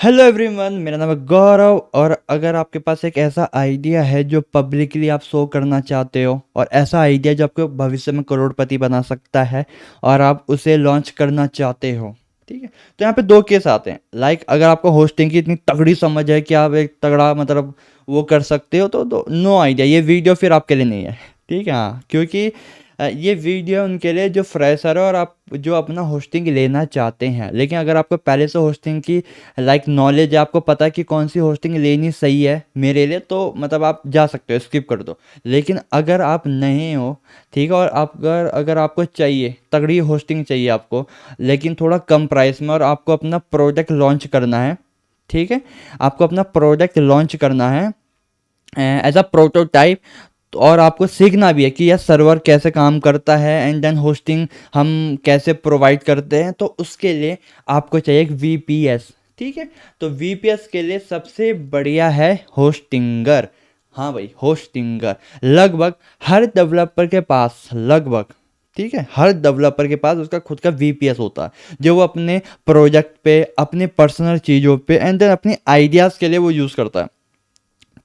Hello everyone, मेरा नाम है गौरव। और अगर आपके पास एक ऐसा आइडिया है जो पब्लिकली आप शो करना चाहते हो, और ऐसा आइडिया जो आपको भविष्य में करोड़पति बना सकता है, और आप उसे लॉन्च करना चाहते हो, ठीक है, तो यहाँ पे दो केस आते हैं। लाइक अगर आपको होस्टिंग की इतनी तगड़ी समझ है कि आप एक तगड़ा मतलब वो कर सकते हो, तो नो आइडिया, ये वीडियो फिर आपके लिए नहीं है। ठीक है, हाँ, क्योंकि ये वीडियो उनके लिए जो फ्रेशर है और आप जो अपना होस्टिंग लेना चाहते हैं। लेकिन अगर आपको पहले से होस्टिंग की लाइक नॉलेज है, आपको पता है कि कौन सी होस्टिंग लेनी सही है मेरे लिए, तो मतलब आप जा सकते हो, स्किप कर दो। लेकिन अगर आप नहीं हो, ठीक है, और आप अगर अगर आपको चाहिए तगड़ी होस्टिंग चाहिए आपको, लेकिन थोड़ा कम प्राइस में, और आपको अपना प्रोडक्ट लॉन्च करना है, ठीक है, आपको अपना प्रोडक्ट लॉन्च करना है एज अ प्रोटोटाइप, और आपको सीखना भी है कि यह सर्वर कैसे काम करता है, एंड देन होस्टिंग हम कैसे प्रोवाइड करते हैं, तो उसके लिए आपको चाहिए एक वीपीएस। ठीक है, तो वीपीएस के लिए सबसे बढ़िया है होस्टिंगर। हाँ भाई, होस्टिंगर लगभग हर डेवलपर के पास, लगभग, ठीक है, हर डेवलपर के पास उसका खुद का वीपीएस होता है, जो वो अपने प्रोजेक्ट पे, अपने पर्सनल चीज़ों पे, एंड देन अपने आइडियाज़ के लिए वो यूज़ करता है।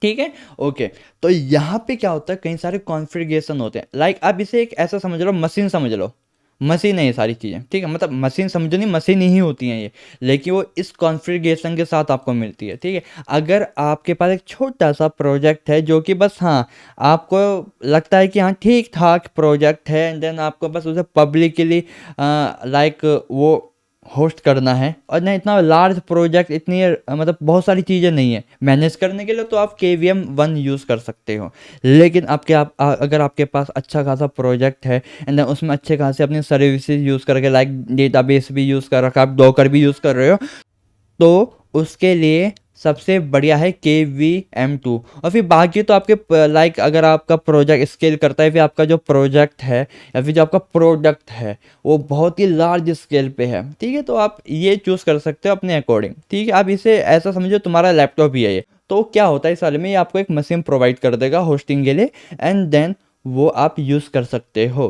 ठीक है, ओके। तो यहाँ पे क्या होता है, कई सारे कॉन्फ़िगरेशन होते हैं। लाइक आप इसे एक ऐसा समझ लो, मशीन समझ लो, मशीन है ये सारी चीज़ें, ठीक है, मतलब मशीन समझो, नहीं मशीन ही होती हैं ये, लेकिन वो इस कॉन्फ़िगरेशन के साथ आपको मिलती है। ठीक है, अगर आपके पास एक छोटा सा प्रोजेक्ट है जो कि बस, हाँ, आपको लगता है कि हाँ ठीक ठाक प्रोजेक्ट है, एंड देन आपको बस उसे पब्लिकली लाइक वो होस्ट करना है, और ना इतना लार्ज प्रोजेक्ट, इतनी मतलब बहुत सारी चीज़ें नहीं है मैनेज करने के लिए, तो आप KVM 1 यूज़ कर सकते हो। लेकिन अगर आपके पास अच्छा खासा प्रोजेक्ट है, एंड उसमें अच्छे खासे अपनी सर्विसेज यूज़ करके, लाइक डेटाबेस भी यूज़ कर रखा, आप डॉकर भी यूज़ कर रहे हो, तो उसके लिए सबसे बढ़िया है KVM 2। और फिर बाकी तो आपके लाइक अगर आपका प्रोजेक्ट स्केल करता है, फिर आपका जो प्रोजेक्ट है या फिर जो आपका प्रोडक्ट है वो बहुत ही लार्ज स्केल पे है, ठीक है, तो आप ये चूज़ कर सकते हो अपने अकॉर्डिंग। ठीक है, आप इसे ऐसा समझो तुम्हारा लैपटॉप ही है ये। तो क्या होता है इस वाले में, ये आपको एक मशीन प्रोवाइड कर देगा होस्टिंग के लिए, एंड देन वो आप यूज़ कर सकते हो।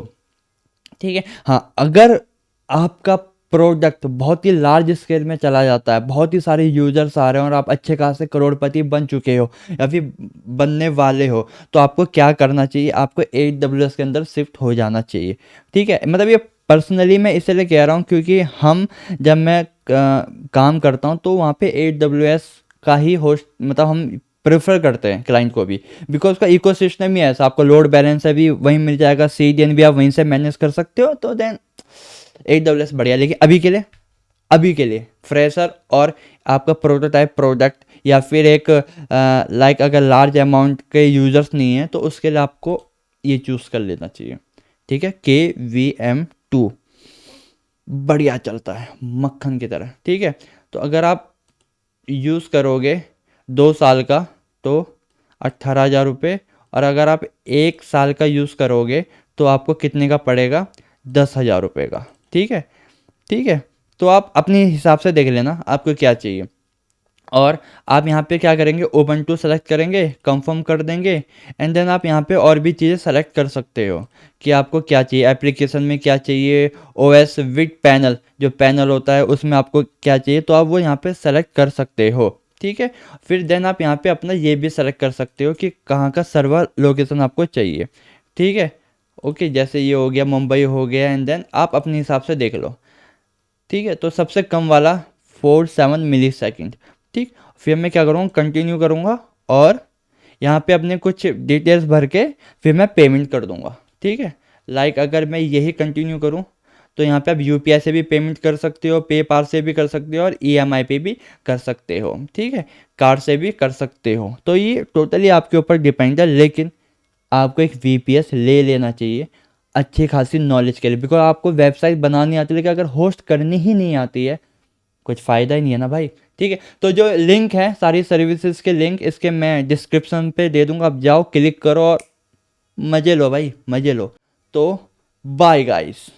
ठीक है, हाँ, अगर आपका प्रोडक्ट बहुत ही लार्ज स्केल में चला जाता है, बहुत ही सारे यूजर्स आ रहे हैं, और आप अच्छे खासे करोड़पति बन चुके हो या फिर बनने वाले हो, तो आपको क्या करना चाहिए, आपको AWS के अंदर शिफ्ट हो जाना चाहिए। ठीक है, मतलब ये पर्सनली मैं इसलिए कह रहा हूँ क्योंकि जब मैं काम करता हूँ, तो वहाँ पे AWS का ही होस्ट मतलब हम प्रेफर करते हैं क्लाइंट को भी, बिकॉज उसका इकोसिस्टम ही ऐसा, आपको लोड बैलेंसर भी वहीं मिल जाएगा, CDN भी आप वहीं से मैनेज कर सकते हो, तो देन AWS बढ़िया। लेकिन अभी के लिए फ्रेशर और आपका प्रोटोटाइप प्रोडक्ट, या फिर एक लाइक अगर लार्ज अमाउंट के यूजर्स नहीं है, तो उसके लिए आपको ये चूज़ कर लेना चाहिए। ठीक है, KVM 2 बढ़िया चलता है मक्खन की तरह। ठीक है, तो अगर आप यूज़ करोगे 2 साल का, तो 18,000 रुपये, और अगर आप 1 साल का यूज़ करोगे तो आपको कितने का पड़ेगा, 10,000 रुपये का। ठीक है, ठीक है, तो आप अपने हिसाब से देख लेना आपको क्या चाहिए। और आप यहाँ पे क्या करेंगे, ओपन टू सेलेक्ट करेंगे, कंफर्म कर देंगे, एंड देन आप यहाँ पे और भी चीज़ें सेलेक्ट कर सकते हो कि आपको क्या चाहिए, एप्लीकेशन में क्या चाहिए, OS विद पैनल, जो पैनल होता है उसमें आपको क्या चाहिए, तो आप वो यहाँ पे सेलेक्ट कर सकते हो। ठीक है, फिर देन आप यहाँ पे अपना ये भी सेलेक्ट कर सकते हो कि कहाँ का सर्वर लोकेशन आपको चाहिए। ठीक है, ओके, जैसे ये हो गया, मुंबई हो गया, एंड देन आप अपने हिसाब से देख लो। ठीक है, तो सबसे कम वाला 47 मिली सेकेंड। ठीक, फिर मैं क्या करूँगा, कंटिन्यू करूँगा, और यहाँ पे अपने कुछ डिटेल्स भर के फिर मैं पेमेंट कर दूँगा। ठीक है, लाइक अगर मैं यही कंटिन्यू करूँ, तो यहाँ पे आप UPI से भी पेमेंट कर सकते हो, पेपाल से भी कर सकते हो, और EMI पे भी कर सकते हो। ठीक है, कार्ड से भी कर सकते हो, तो ये टोटली आपके ऊपर डिपेंड है। लेकिन आपको एक VPS ले लेना चाहिए अच्छी खासी नॉलेज के लिए, बिकॉज आपको वेबसाइट बनानी आती है, लेकिन अगर होस्ट करनी ही नहीं आती है, कुछ फ़ायदा ही नहीं है ना भाई। ठीक है, तो जो लिंक है सारी सर्विसेज के लिंक इसके मैं डिस्क्रिप्शन पे दे दूंगा, आप जाओ क्लिक करो और मज़े लो भाई, मज़े लो। तो बाय गाइस।